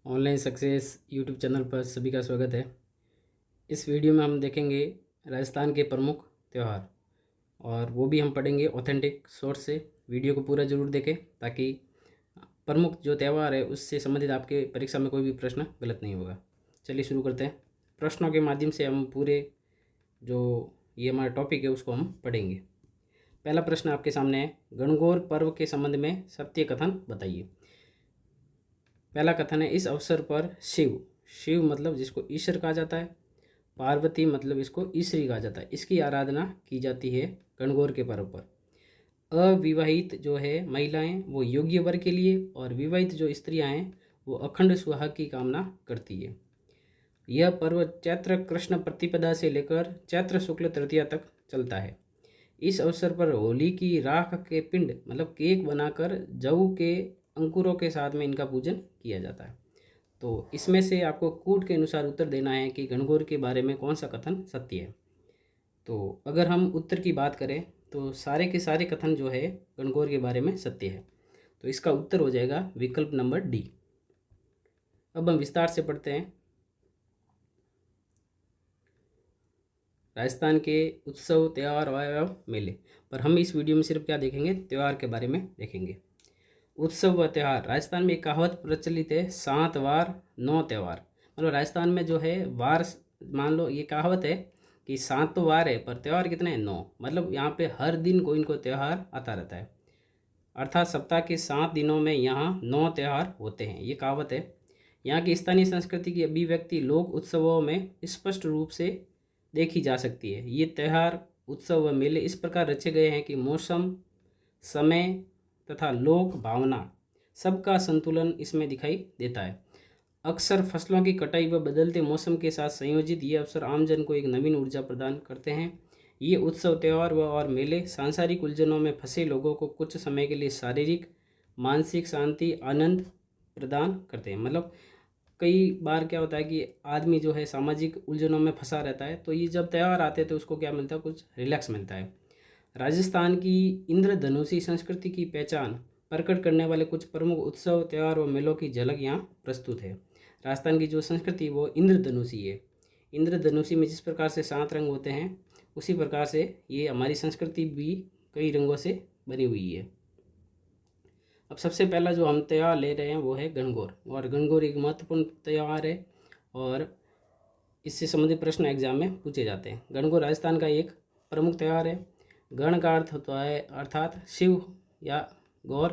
Online success YouTube channel पर सभी का स्वागत है। इस वीडियो में हम देखेंगे राजस्थान के प्रमुख त्यौहार और वो भी हम पढ़ेंगे ऑथेंटिक सोर्स से। वीडियो को पूरा ज़रूर देखें ताकि प्रमुख जो त्यौहार है उससे संबंधित आपके परीक्षा में कोई भी प्रश्न गलत नहीं होगा। चलिए शुरू करते हैं। प्रश्नों के माध्यम से हम पूरे जो ये हमारा टॉपिक है उसको हम पढ़ेंगे। पहला प्रश्न आपके सामने है, गणगौर पर्व के संबंध में सत्य कथन बताइए। पहला कथन है, इस अवसर पर शिव, शिव मतलब जिसको ईश्वर कहा जाता है, पार्वती मतलब इसको ईश्वरी कहा जाता है, इसकी आराधना की जाती है गणगौर के पर्व पर। अविवाहित जो है महिलाएं वो योग्य वर के लिए और विवाहित जो स्त्रियां हैं वो अखंड सुहाग की कामना करती है। यह पर्व चैत्र कृष्ण प्रतिपदा से लेकर चैत्र शुक्ल तृतीया तक चलता है। इस अवसर पर होली की राख के पिंड मतलब केक बनाकर जौ के अंकुरों के साथ में इनका पूजन किया जाता है। तो इसमें से आपको कूट के अनुसार उत्तर देना है कि गणगौर के बारे में कौन सा कथन सत्य है। तो अगर हम उत्तर की बात करें तो सारे के सारे कथन जो है गणगौर के बारे में सत्य है। तो इसका उत्तर हो जाएगा विकल्प नंबर डी। अब हम विस्तार से पढ़ते हैं। राजस्थान के उत्सव, त्यौहार और मेले पर हम इस वीडियो में सिर्फ क्या देखेंगे, त्यौहार के बारे में देखेंगे। उत्सव व त्यौहार। राजस्थान में एक कहावत प्रचलित है, 7 वार 9 त्यौहार। मतलब राजस्थान में जो है वार, मान लो ये कहावत है कि 7 तो वार है पर त्यौहार कितने हैं, 9। मतलब यहाँ पे हर दिन कोई न कोई त्यौहार आता रहता है, अर्थात सप्ताह के 7 दिनों में यहाँ 9 त्यौहार होते हैं, ये कहावत है। यहाँ की स्थानीय संस्कृति की अभिव्यक्ति लोक उत्सवों में स्पष्ट रूप से देखी जा सकती है। ये त्यौहार, उत्सव व मेले इस प्रकार रचे गए हैं कि मौसम, समय तथा लोक भावना सबका संतुलन इसमें दिखाई देता है। अक्सर फसलों की कटाई व बदलते मौसम के साथ संयोजित ये अवसर आमजन को एक नवीन ऊर्जा प्रदान करते हैं। ये उत्सव, त्यौहार व और मेले सांसारिक उलझनों में फंसे लोगों को कुछ समय के लिए शारीरिक मानसिक शांति, आनंद प्रदान करते हैं। मतलब कई बार क्या होता है कि आदमी जो है सामाजिक उलझनों में फंसा रहता है, तो ये जब त्यौहार आते हैं तो उसको क्या मिलता है, कुछ रिलैक्स मिलता है। राजस्थान की इंद्रधनुषी संस्कृति की पहचान प्रकट करने वाले कुछ प्रमुख उत्सव, त्यौहार और मेलों की झलक यहाँ प्रस्तुत है। राजस्थान की जो संस्कृति वो इंद्रधनुषी है। इंद्रधनुषी में जिस प्रकार से 7 रंग होते हैं उसी प्रकार से ये हमारी संस्कृति भी कई रंगों से बनी हुई है। अब सबसे पहला जो हम त्यौहार ले रहे हैं वो है गणगौर, और गणगौर एक महत्वपूर्ण त्यौहार है और इससे संबंधित प्रश्न एग्जाम में पूछे जाते हैं। गणगौर राजस्थान का एक प्रमुख त्यौहार है। गण का अर्थ होता है अर्थात शिव या गौर,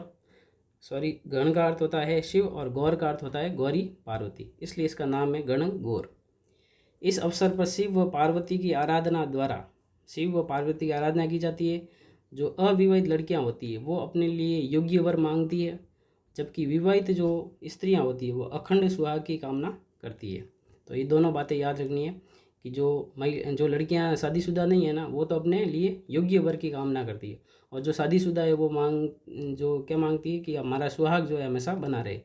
गण का अर्थ होता है शिव और गौर का अर्थ होता है गौरी पार्वती, इसलिए इसका नाम है गणगौर। इस अवसर पर शिव व पार्वती की आराधना द्वारा शिव व पार्वती की आराधना की जाती है। जो अविवाहित लड़कियां होती है वो अपने लिए योग्य वर मांगती है, जबकि विवाहित जो स्त्रियां होती है वो अखंड सुहाग की कामना करती है। तो ये दोनों बातें याद रखनी है कि जो लड़कियां शादीशुदा नहीं है ना, वो तो अपने लिए योग्य वर की कामना करती है, और जो शादीशुदा है वो जो क्या मांगती है कि हमारा सुहाग जो है हमेशा बना रहे।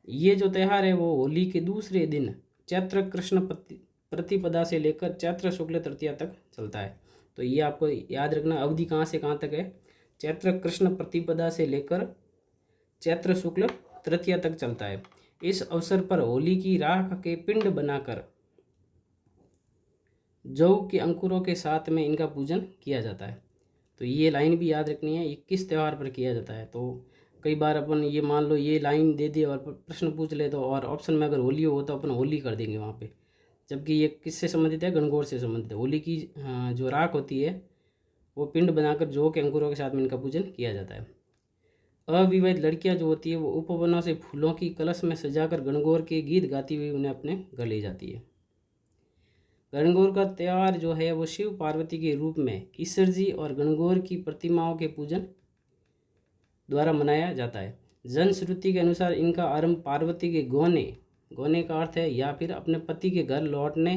ये जो त्यौहार है वो होली के दूसरे दिन चैत्र कृष्ण प्रतिपदा से लेकर चैत्र शुक्ल तृतीया तक चलता है। तो ये आपको याद रखना, अवधि कहाँ से कहाँ तक है, चैत्र कृष्ण प्रतिपदा से लेकर चैत्र शुक्ल तृतीया तक चलता है। इस अवसर पर होली की राख के पिंड बनाकर जौ के अंकुरों के साथ में इनका पूजन किया जाता है। तो ये लाइन भी याद रखनी है, ये किस त्यौहार पर किया जाता है। तो कई बार अपन ये मान लो ये लाइन दे दिए और प्रश्न पूछ ले तो, और ऑप्शन में अगर होली हो तो अपन होली कर देंगे वहाँ पे, जबकि ये किससे संबंधित है, गणगौर से संबंधित है। होली की जो राख होती है वो पिंड बनाकर जौ के अंकुरों के साथ में इनका पूजन किया जाता है। अविवाहित लड़कियां जो होती है वो उपवनों से फूलों की कलश में सजाकर गणगौर के गीत गाती हुई उन्हें अपने घर ले जाती है। गणगौर का त्यौहार जो है वो शिव पार्वती के रूप में ईश्वर जी और गणगौर की प्रतिमाओं के पूजन द्वारा मनाया जाता है। जनश्रुति के अनुसार इनका आरंभ पार्वती के गोने, गोने का अर्थ है या फिर अपने पति के घर लौटने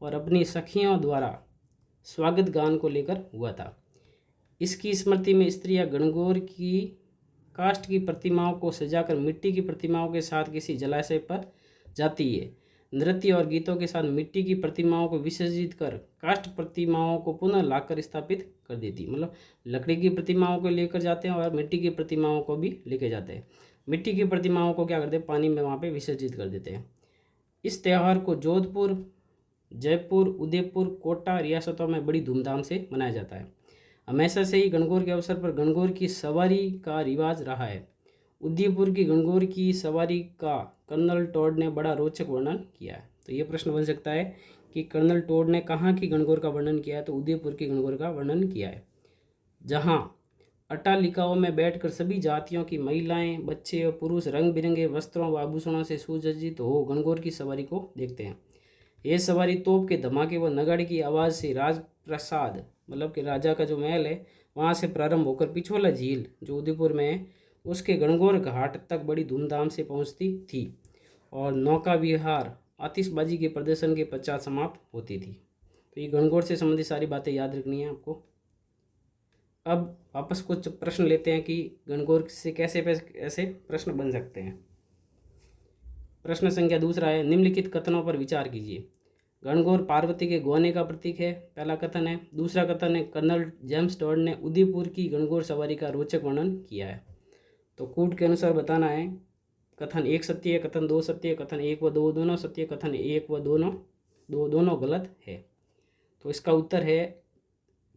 और अपनी सखियों द्वारा स्वागत गान को लेकर हुआ था। इसकी स्मृति में स्त्रियां गणगौर की काष्ठ की प्रतिमाओं को सजाकर मिट्टी की प्रतिमाओं के साथ किसी जलाशय पर जाती है, नृत्य और गीतों के साथ मिट्टी की प्रतिमाओं को विसर्जित कर काष्ठ प्रतिमाओं को पुनः लाकर स्थापित कर देती। मतलब लकड़ी की प्रतिमाओं को लेकर जाते हैं और मिट्टी की प्रतिमाओं को भी लेके जाते हैं। मिट्टी की प्रतिमाओं को क्या करते हैं, पानी में वहाँ पे विसर्जित कर देते हैं। इस त्यौहार को जोधपुर, जयपुर, उदयपुर, कोटा रियासतों में बड़ी धूमधाम से मनाया जाता है। हमेशा से ही गणगौर के अवसर पर गणगौर की सवारी का रिवाज रहा है। उदयपुर की गणगौर की सवारी का कर्नल टॉड ने बड़ा रोचक वर्णन किया है। तो ये प्रश्न बन सकता है कि कर्नल टॉड ने कहाँ की गणगौर का वर्णन किया है, तो उदयपुर की गणगौर का वर्णन किया है, जहाँ अट्टालिकाओं में बैठकर सभी जातियों की महिलाएं, बच्चे और पुरुष रंग बिरंगे वस्त्रों व आभूषणों से सुसज्जित हो गणगौर की सवारी को देखते हैं। यह सवारी तोप के धमाके व नगाड़े की आवाज़ से राजप्रसाद, मतलब कि राजा का जो महल है, वहाँ से प्रारंभ होकर पिछोला झील जो उदयपुर में है, उसके गणगौर घाट तक बड़ी धूमधाम से पहुँचती थी और नौका विहार आतिशबाजी के प्रदर्शन के पश्चात समाप्त होती थी। तो ये गणगौर से संबंधित सारी बातें याद रखनी है आपको। अब वापस कुछ प्रश्न लेते हैं कि गणगौर से कैसे ऐसे प्रश्न बन सकते हैं। प्रश्न संख्या दूसरा है, निम्नलिखित कथनों पर विचार कीजिए। गणगौर पार्वती के गोने का प्रतीक है, पहला कथन है। दूसरा कथन है, कर्नल जेम्स टॉड ने उदयपुर की गणगौर सवारी का रोचक वर्णन किया है। तो कूट के अनुसार बताना है, कथन 1 सत्य है, कथन 2 सत्य है, कथन 1 व 2 दोनों सत्य, कथन 1 व 2 दोनों गलत है। तो इसका उत्तर है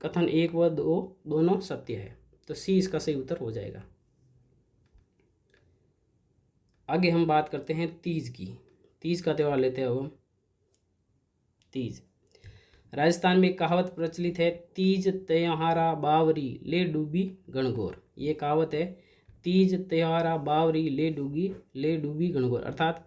कथन 1 व 2 दोनों सत्य है। तो सी इसका सही उत्तर हो जाएगा। आगे हम बात करते हैं तीज की। तीज का त्यौहार लेते हैं अब हम। तीज राजस्थान में कहावत प्रचलित है, तीज त्योहारा बावरी ले डूबी गणगौर। ये कहावत है, तीज त्योहारा बावरी ले डूबी गणगौर, अर्थात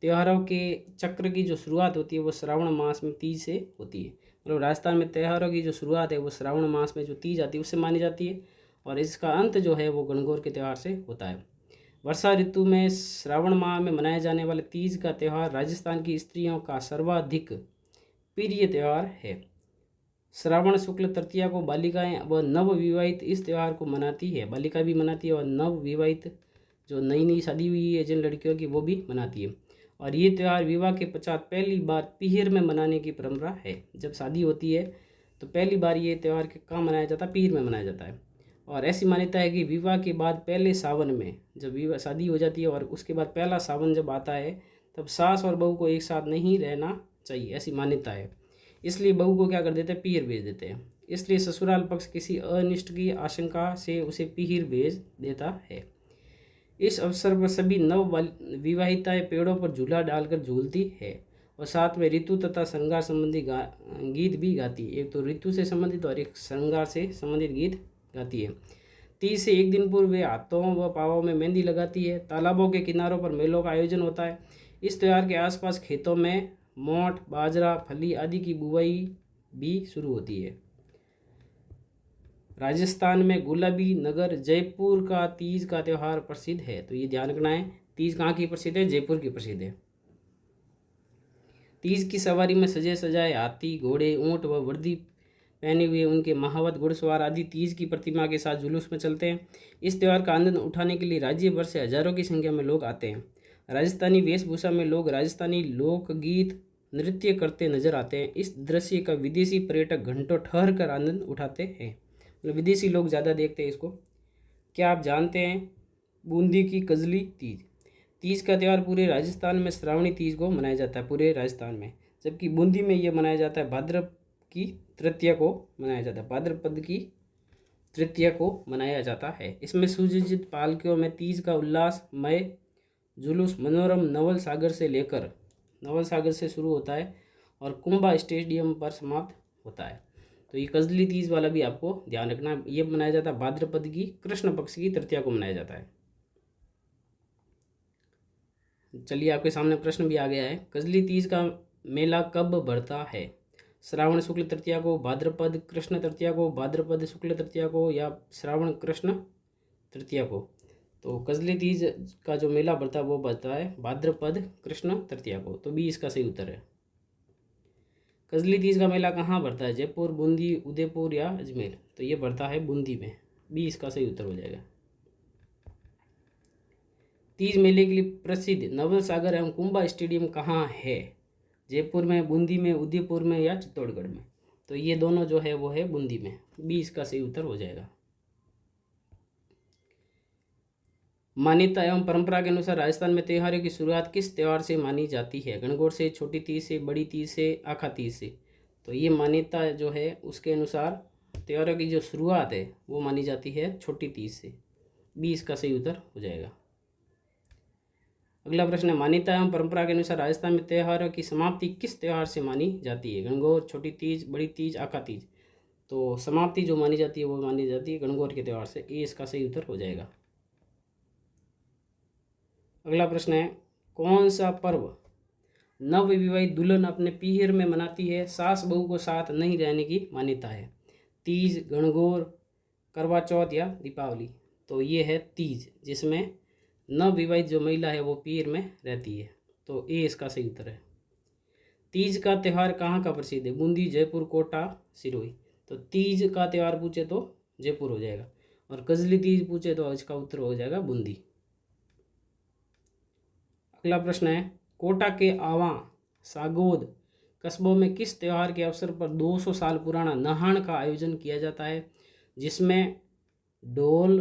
त्योहारों के चक्र की जो शुरुआत होती है वो श्रावण मास में तीज से होती है। मतलब राजस्थान में त्योहारों की जो शुरुआत है वो श्रावण मास में जो तीज आती है उससे मानी जाती है, और इसका अंत जो है वो गणगौर के त्यौहार से होता है। वर्षा ऋतु में श्रावण माह में मनाए जाने वाले तीज का त्यौहार राजस्थान की स्त्रियों का सर्वाधिक प्रिय त्यौहार है। श्रावण शुक्ल तृतीया को बालिकाएं व नवविवाहित इस त्यौहार को मनाती है। बालिका भी मनाती है और नवविवाहित जो नई नई शादी हुई है जिन लड़कियों की, वो भी मनाती है। और ये त्यौहार विवाह के पश्चात पहली बार पीहर में मनाने की परंपरा है। जब शादी होती है तो पहली बार ये त्यौहार कहाँ मनाया जाता है, पीहर में मनाया जाता है। और ऐसी मान्यता है कि विवाह के बाद पहले सावन में जब विवाह शादी हो जाती है और उसके बाद पहला सावन जब आता है तब सास और बहू को एक साथ नहीं रहना चाहिए, ऐसी मान्यता है। इसलिए बहू को क्या कर देते हैं, पीहर भेज देते हैं। इसलिए ससुराल पक्ष किसी अनिष्ट की आशंका से उसे पीहर भेज देता है। इस अवसर पर सभी नव विवाहिताएं पेड़ों पर झूला डालकर झूलती है और साथ में ऋतु तथा श्रृंगार संबंधी गीत भी गाती है। एक तो ऋतु से संबंधित और एक श्रृंगार से संबंधित गीत गाती है। तीज से एक दिन पूर्व वे हाथों व पाँवों में मेहंदी लगाती है। तालाबों के किनारों पर मेलों का आयोजन होता है। इस त्यौहार के आसपास खेतों में मोठ, बाजरा, फली आदि की बुवाई भी शुरू होती है। राजस्थान में गुलाबी नगर जयपुर का तीज का त्यौहार प्रसिद्ध है। तो ये ध्यान रखना है, तीज कहाँ की प्रसिद्ध है, जयपुर की प्रसिद्ध है। तीज की सवारी में सजे सजाए हाथी, घोड़े, ऊंट व वर्दी पहने हुए उनके महावत घुड़सवार आदि तीज की प्रतिमा के साथ जुलूस में चलते हैं। इस त्यौहार का आनंद उठाने के लिए राज्य भर से हजारों की संख्या में लोग आते हैं। राजस्थानी वेशभूषा में लोग राजस्थानी लोकगीत नृत्य करते नजर आते हैं। इस दृश्य का विदेशी पर्यटक घंटों ठहर कर आनंद उठाते हैं। मतलब विदेशी लोग ज़्यादा देखते हैं इसको। क्या आप जानते हैं बूंदी की कजली तीज? तीज का त्यौहार पूरे राजस्थान में श्रावणी तीज को मनाया जाता है, पूरे राजस्थान में, जबकि बूंदी में ये मनाया जाता है भाद्रपद की तृतीया को मनाया जाता है। भाद्रपद की तृतीया को मनाया जाता है। इसमें सुसज्जित पालकियों में तीज का उल्लासमय जुलूस मनोरम नवल सागर से शुरू होता है और कुंभा स्टेडियम पर समाप्त होता है। तो ये कजली तीज वाला भी आपको ध्यान रखना, ये मनाया जाता है भाद्रपद की कृष्ण पक्ष की तृतीया को मनाया जाता है। चलिए आपके सामने प्रश्न भी आ गया है। कजली तीज का मेला कब बढ़ता है? श्रावण शुक्ल तृतीया को, भाद्रपद कृष्ण तृतीया को, भाद्रपद शुक्ल तृतीया को, या श्रावण कृष्ण तृतीया को? तो कजली तीज का जो मेला बढ़ता है वो बढ़ता है भाद्रपद कृष्ण तृतीया को। तो बी इसका सही उत्तर है। कजली तीज का मेला कहाँ बढ़ता है? जयपुर, बूंदी, उदयपुर या अजमेर? तो ये बढ़ता है बूंदी में। बी इसका सही उत्तर हो जाएगा। तीज मेले के लिए प्रसिद्ध नवल सागर एवं कुंभा स्टेडियम कहाँ है? जयपुर में, बूंदी में, उदयपुर में या चित्तौड़गढ़ में। तो ये दोनों जो है वो है बूंदी में। बी इसका सही उत्तर हो जाएगा। मान्यता एवं परंपरा के अनुसार राजस्थान में त्योहारों की शुरुआत किस त्यौहार से मानी जाती है? गणगौर से, छोटी तीज से, बड़ी तीज से, आखा तीज से। तो ये मान्यता जो है उसके अनुसार त्योहारों की जो शुरुआत है वो मानी जाती है छोटी तीज से। बी इसका सही उत्तर हो जाएगा। अगला प्रश्न है, मान्यता एवं परंपरा के अनुसार राजस्थान में त्योहारों की समाप्ति किस त्यौहार से मानी जाती है? गणगौर, छोटी तीज, बड़ी तीज, आखा तीज। तो समाप्ति जो मानी जाती है वो मानी जाती है गणगौर के त्यौहार से। ए इसका सही उत्तर हो जाएगा। अगला प्रश्न है, कौन सा पर्व नवविवाहित दुल्हन अपने पीहर में मनाती है? सास बहू को साथ नहीं रहने की मान्यता है। तीज, गणगौर, करवा चौथ या दीपावली। तो ये है तीज, जिसमें नवविवाहित जो महिला है वो पीहर में रहती है। तो ए इसका सही उत्तर है। तीज का त्यौहार कहाँ का प्रसिद्ध है? बूंदी, जयपुर, कोटा, सिरोही। तो तीज का त्यौहार पूछे तो जयपुर हो जाएगा, और कजली तीज पूछे तो इसका उत्तर हो जाएगा बूंदी। अगला प्रश्न है, कोटा के आवा, सागोद कस्बों में किस त्यौहार के अवसर पर 200 साल पुराना नहान का आयोजन किया जाता है, जिसमें ढोल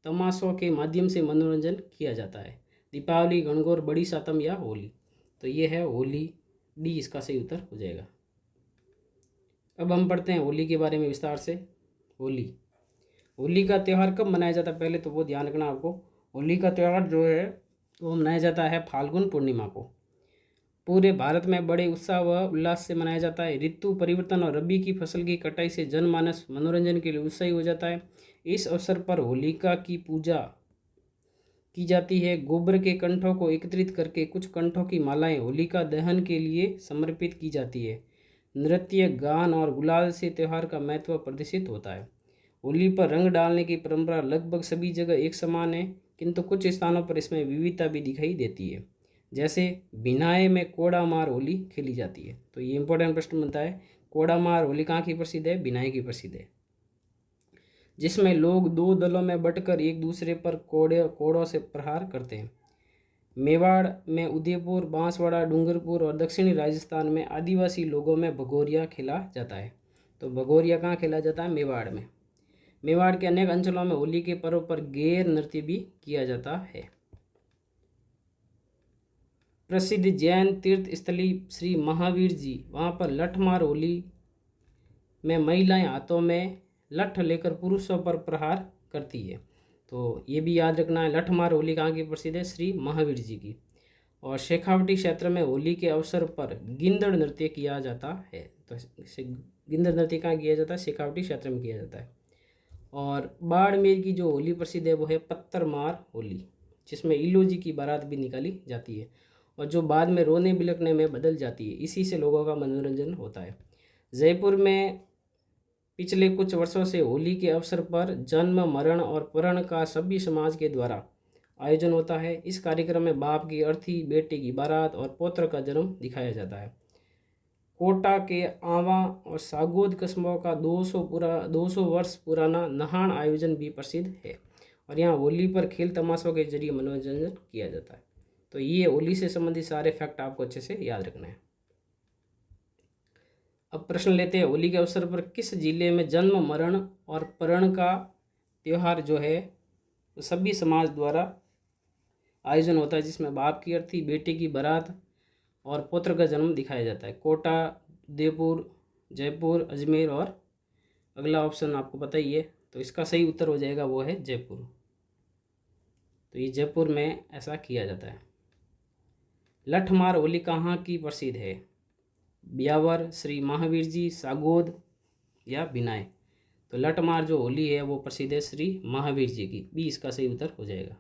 तमाशों के माध्यम से मनोरंजन किया जाता है? दीपावली, गणगौर, बड़ी सातम या होली। तो ये है होली। डी इसका सही उत्तर हो जाएगा। अब हम पढ़ते हैं होली के बारे में विस्तार से। होली का त्यौहार कब मनाया जाता है पहले तो वो ध्यान रखना आपको। होली का त्यौहार जो है वो मनाया जाता है फाल्गुन पूर्णिमा को। पूरे भारत में बड़े उत्साह व उल्लास से मनाया जाता है। ऋतु परिवर्तन और रबी की फसल की कटाई से जनमानस मनोरंजन के लिए उत्साही हो जाता है। इस अवसर पर होलिका की पूजा की जाती है। गोबर के कंठों को एकत्रित करके कुछ कंठों की मालाएं होलिका दहन के लिए समर्पित की जाती है। नृत्य, गान और गुलाल से त्यौहार का महत्व प्रदर्शित होता है। होली पर रंग डालने की परंपरा लगभग सभी जगह एक समान है, किंतु कुछ स्थानों पर इसमें विविधता भी दिखाई देती है। जैसे भिनाए में कोड़ा मार होली खेली जाती है। तो ये इंपॉर्टेंट प्रश्न बनता है, कोड़ा मार होली कहाँ की प्रसिद्ध है? भिनाए की प्रसिद्ध है, जिसमें लोग दो दलों में बंटकर एक दूसरे पर कोड़ों से प्रहार करते हैं। मेवाड़ में उदयपुर, बांसवाड़ा, डूंगरपुर और दक्षिणी राजस्थान में आदिवासी लोगों में भगोरिया खेला जाता है। तो भगोरिया कहाँ खेला जाता है? मेवाड़ में। मेवाड़ के अनेक अंचलों में होली के पर्व पर गैर नृत्य भी किया जाता है। प्रसिद्ध जैन तीर्थ स्थली श्री महावीर जी, वहाँ पर लठमार होली में महिलाएं हाथों में लठ लेकर पुरुषों पर प्रहार करती है। तो ये भी याद रखना है। लठमार होली कहाँ की प्रसिद्ध है? श्री महावीर जी की। और शेखावटी क्षेत्र में होली के अवसर पर गिंदड़ नृत्य किया जाता है। तो गिंदड़ नृत्य कहाँ किया जाता है? शेखावटी क्षेत्र में किया जाता है। और बाड़मेर की जो होली प्रसिद्ध है वो है पत्थर मार होली, जिसमें इलो जी की बारात भी निकाली जाती है और जो बाद में रोने बिलखने में बदल जाती है। इसी से लोगों का मनोरंजन होता है। जयपुर में पिछले कुछ वर्षों से होली के अवसर पर जन्म, मरण और परण का सभी समाज के द्वारा आयोजन होता है। इस कार्यक्रम में बाप की अर्थी, बेटे की बारात और पौत्र का जन्म दिखाया जाता है। कोटा के आवा और सागोद कस्बों का 200 वर्ष पुराना नहान आयोजन भी प्रसिद्ध है और यहाँ होली पर खेल तमाशों के जरिए मनोरंजन किया जाता है। तो ये होली से संबंधित सारे फैक्ट आपको अच्छे से याद रखना है। अब प्रश्न लेते हैं, होली के अवसर पर किस जिले में जन्म, मरण और परण का त्यौहार जो है सभी समाज द्वारा आयोजन होता है, जिसमें बाप की अर्थी, बेटे की बारात और पुत्र का जन्म दिखाया जाता है? कोटा, उदयपुर, जयपुर, अजमेर और अगला ऑप्शन आपको पता ही है। तो इसका सही उत्तर हो जाएगा वो है जयपुर। तो ये जयपुर में ऐसा किया जाता है। लठमार होली कहाँ की प्रसिद्ध है? ब्यावर, श्री महावीर जी, सागोद या भिनाए। तो लठमार जो होली है वो प्रसिद्ध है श्री महावीर जी की। बी इसका सही उत्तर हो जाएगा।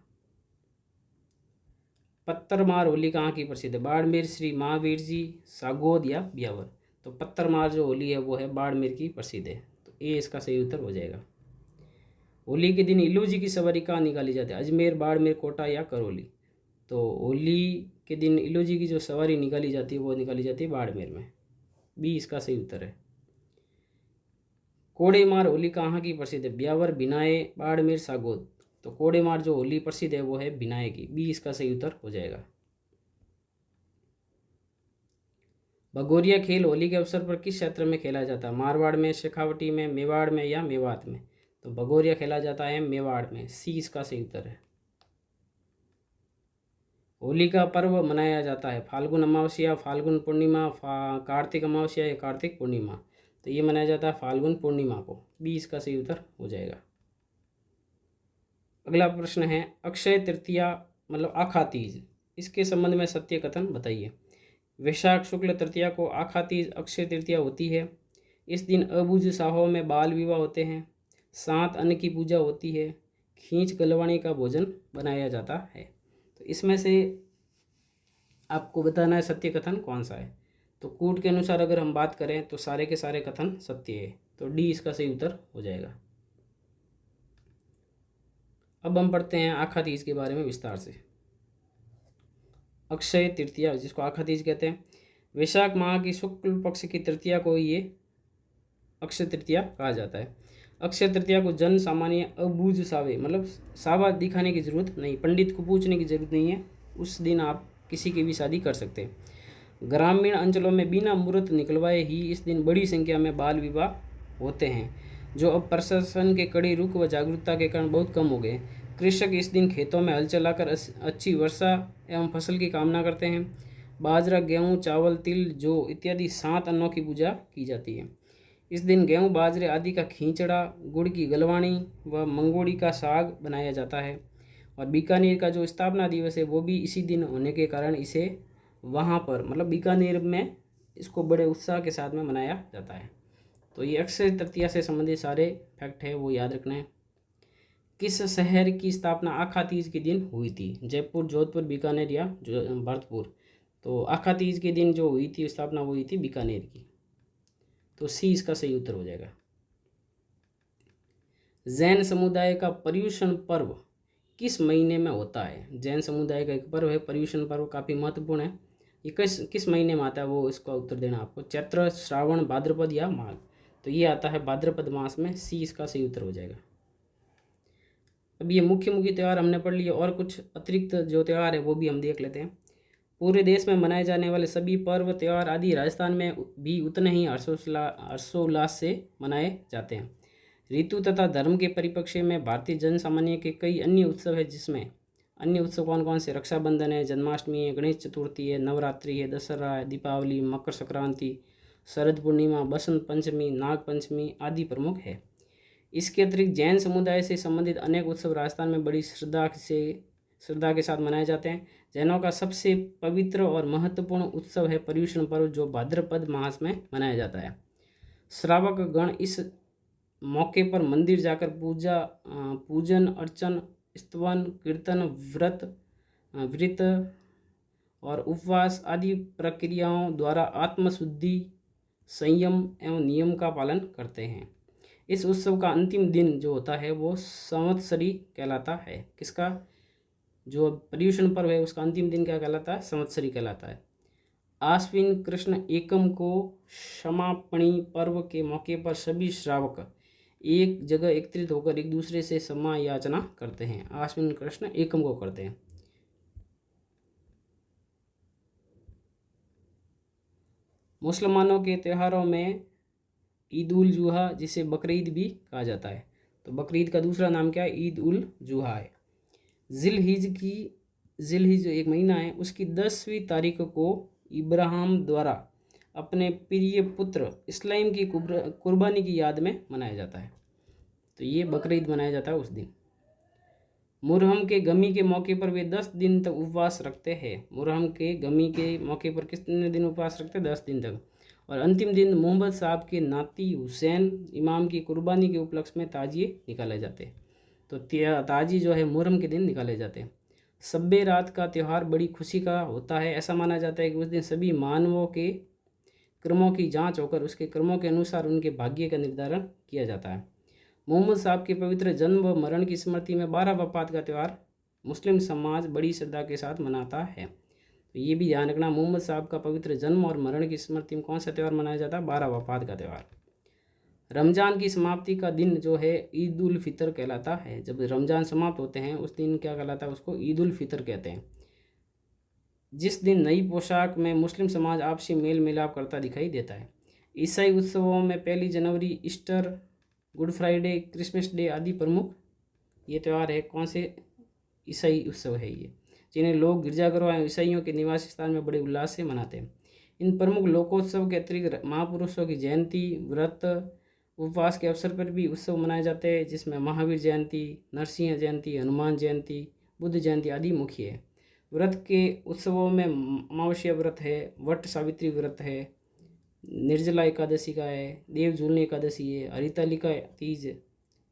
पत्थरमार होली कहाँ की प्रसिद्ध है? बाड़मेर, श्री महावीर जी, सागोद या ब्यावर। तो पत्थरमार जो होली है वो है बाड़मेर की प्रसिद्ध है। तो ए इसका सही उत्तर हो जाएगा। होली के दिन इल्लू जी की सवारी कहाँ निकाली जाती है? अजमेर, बाड़मेर, कोटा या करौली। तो होली के दिन इल्लू जी की जो सवारी निकाली जाती है वो निकाली जाती है बाड़मेर में। बी इसका सही उत्तर है। कोड़ेमार होली कहाँ की प्रसिद्ध है? ब्यावर, भिनाए, बाड़मेर, सागोद। तो कोड़ेमार जो होली प्रसिद्ध है वो है भिनाए की। बी इसका सही उत्तर हो जाएगा। भगोरिया खेल होली के अवसर पर किस क्षेत्र में खेला जाता है? मारवाड़ में, शेखावटी में, मेवाड़ में या मेवात में? तो भगोरिया खेला जाता है मेवाड़ में। सी इसका सही उत्तर है। होली का पर्व मनाया जाता है फाल्गुन अमावस्या, फाल्गुन पूर्णिमा, कार्तिक अमावस्या या कार्तिक पूर्णिमा? तो ये मनाया जाता है फाल्गुन पूर्णिमा को। बी इसका सही उत्तर हो जाएगा। अगला प्रश्न है अक्षय तृतीया मतलब आखा तीज, इसके संबंध में सत्य कथन बताइए। वैशाख शुक्ल तृतीया को आखा तीज अक्षय तृतीया होती है। इस दिन अबूझ साहों में बाल विवाह होते हैं। 7 अन्न की पूजा होती है। खींच गलवाणी का भोजन बनाया जाता है। तो इसमें से आपको बताना है सत्य कथन कौन सा है। तो कूट के अनुसार अगर हम बात करें तो सारे के सारे कथन सत्य है। तो डी इसका सही उत्तर हो जाएगा। अब हम पढ़ते हैं आखा तीज के बारे में विस्तार से। अक्षय तृतीया जिसको आखा तीज कहते हैं, वैशाख माह की शुक्ल पक्ष की तृतीया को ये अक्षय तृतीया कहा जाता है। अक्षय तृतीया को जन सामान्य अबूझ सावे मतलब सावा दिखाने की जरूरत नहीं, पंडित को पूछने की जरूरत नहीं है। उस दिन आप किसी की भी शादी कर सकते हैं। ग्रामीण अंचलों में बिना मुहूर्त निकलवाए ही इस दिन बड़ी संख्या में बाल विवाह होते हैं, जो अब प्रशासन के कड़ी रुख व जागरूकता के कारण बहुत कम हो गए। कृषक इस दिन खेतों में हल चलाकर अच्छी वर्षा एवं फसल की कामना करते हैं। बाजरा, गेहूँ, चावल, तिल, जौ इत्यादि 7 अन्नों की पूजा की जाती है। इस दिन गेहूँ, बाजरे आदि का खींचड़ा, गुड़ की गलवाणी व मंगोड़ी का साग बनाया जाता है। और बीकानेर का जो स्थापना दिवस है वो भी इसी दिन होने के कारण इसे वहाँ पर मतलब बीकानेर में इसको बड़े उत्साह के साथ में मनाया जाता है। तो ये अक्षय तृतीया से संबंधित सारे फैक्ट है वो याद रखना है। किस शहर की स्थापना आखा तीज के दिन हुई थी? जयपुर, जोधपुर, बीकानेर या भरतपुर? तो आखा तीज के दिन जो हुई थी स्थापना वो हुई थी बीकानेर की। तो सी इसका सही उत्तर हो जाएगा। जैन समुदाय का पर्युषण पर्व किस महीने में होता है? जैन समुदाय का एक पर्व है पर्युषण पर्व, काफ़ी महत्वपूर्ण है। ये किस महीने में आता है वो इसका उत्तर देना आपको। चैत्र, श्रावण, भाद्रपद या माघ? तो ये आता है भाद्रपद मास में। सी इसका सही उत्तर हो जाएगा। अब ये मुख्य त्यौहार हमने पढ़ लिए और कुछ अतिरिक्त जो त्यौहार है वो भी हम देख लेते हैं। पूरे देश में मनाए जाने वाले सभी पर्व त्यौहार आदि राजस्थान में भी उतने ही हर्षोल्लास से मनाए जाते हैं। ऋतु तथा धर्म के परिप्रेक्ष्य में भारतीय जन सामान्य के कई अन्य उत्सव है, जिसमें अन्य उत्सव कौन कौन से? रक्षाबंधन है, जन्माष्टमी है, गणेश चतुर्थी है, नवरात्रि है, दशहरा है, दीपावली, मकर संक्रांति, शरद पूर्णिमा, बसंत पंचमी, नाग पंचमी आदि प्रमुख है। इसके अतिरिक्त जैन समुदाय से संबंधित अनेक उत्सव राजस्थान में बड़ी श्रद्धा के साथ मनाए जाते हैं। जैनों का सबसे पवित्र और महत्वपूर्ण उत्सव है पर्युषण पर्व, जो भाद्रपद मास में मनाया जाता है। श्रावक गण इस मौके पर मंदिर जाकर पूजन अर्चन, स्तवन, कीर्तन, व्रत और उपवास आदि प्रक्रियाओं द्वारा आत्मशुद्धि, संयम एवं नियम का पालन करते हैं। इस उत्सव का अंतिम दिन जो होता है वो संवत्सरी कहलाता है। किसका? जो पर्युषण पर्व है उसका अंतिम दिन क्या कहलाता है? संवत्सरी कहलाता है। आश्विन कृष्ण एकम को समापनी पर्व के मौके पर सभी श्रावक एक जगह एकत्रित होकर एक दूसरे से क्षमा याचना करते हैं। आश्विन कृष्ण एकम को करते हैं। मुसलमानों के त्योहारों में ईद उल जुहा जिसे बकरीद भी कहा जाता है, तो बकरीद का दूसरा नाम क्या है? ईद उल जुहा है। जिलहिज एक महीना है, उसकी 10वीं तारीख को इब्राहिम द्वारा अपने प्रिय पुत्र इस्माइल की कुर्बानी की याद में मनाया जाता है। तो ये बकरीद मनाया जाता है उस दिन। मुहर्रम के गमी के मौके पर वे 10 दिन तक उपवास रखते हैं। मुहर्रम के गमी के मौके पर कितने दिन उपवास रखते हैं? 10 दिन तक। और अंतिम दिन मोहम्मद साहब के नाती हुसैन इमाम की कुर्बानी के उपलक्ष्य में ताजिए निकाले जाते हैं। तो ताजी जो है मुहर्रम के दिन निकाले जाते हैं। शब्बे रात का त्यौहार बड़ी खुशी का होता है। ऐसा माना जाता है कि उस दिन सभी मानवों के कर्मों की जांच होकर उसके कर्मों के अनुसार उनके भाग्य का निर्धारण किया जाता है। मोहम्मद साहब के पवित्र जन्म व मरण की स्मृति में 12 वफ़ात का त्यौहार मुस्लिम समाज बड़ी श्रद्धा के साथ मनाता है। तो ये भी ध्यान रखना, मोहम्मद साहब का पवित्र जन्म और मरण की स्मृति में कौन सा त्यौहार मनाया जाता है? 12 वफ़ात का त्यौहार। रमज़ान की समाप्ति का दिन जो है ईद उल फितर कहलाता है। जब रमज़ान समाप्त होते हैं उस दिन क्या कहलाता है? उसको ईद उल फितर कहते हैं। जिस दिन नई पोशाक में मुस्लिम समाज आपसी मेल मिलाप करता दिखाई देता है। ईसाई उत्सवों में 1 जनवरी, Easter, good Friday, Christmas day आदि प्रमुख ये त्यौहार है। कौन से ईसाई उत्सव है ये, जिन्हें लोग गिरजाघरों एवं ईसाइयों के निवास स्थान में बड़े उल्लास से मनाते हैं। इन प्रमुख लोकोत्सव के अतिरिक्त महापुरुषों की जयंती, व्रत, उपवास के अवसर पर भी उत्सव मनाए जाते हैं, जिसमें महावीर जयंती, नरसिंह जयंती, हनुमान जयंती, बुद्ध जयंती आदि मुख्य है। व्रत के उत्सवों में अमावस्या व्रत है, वट सावित्री व्रत है, निर्जला एकादशी का है, देव झूलनी एकादशी है, हरितालिका तीज,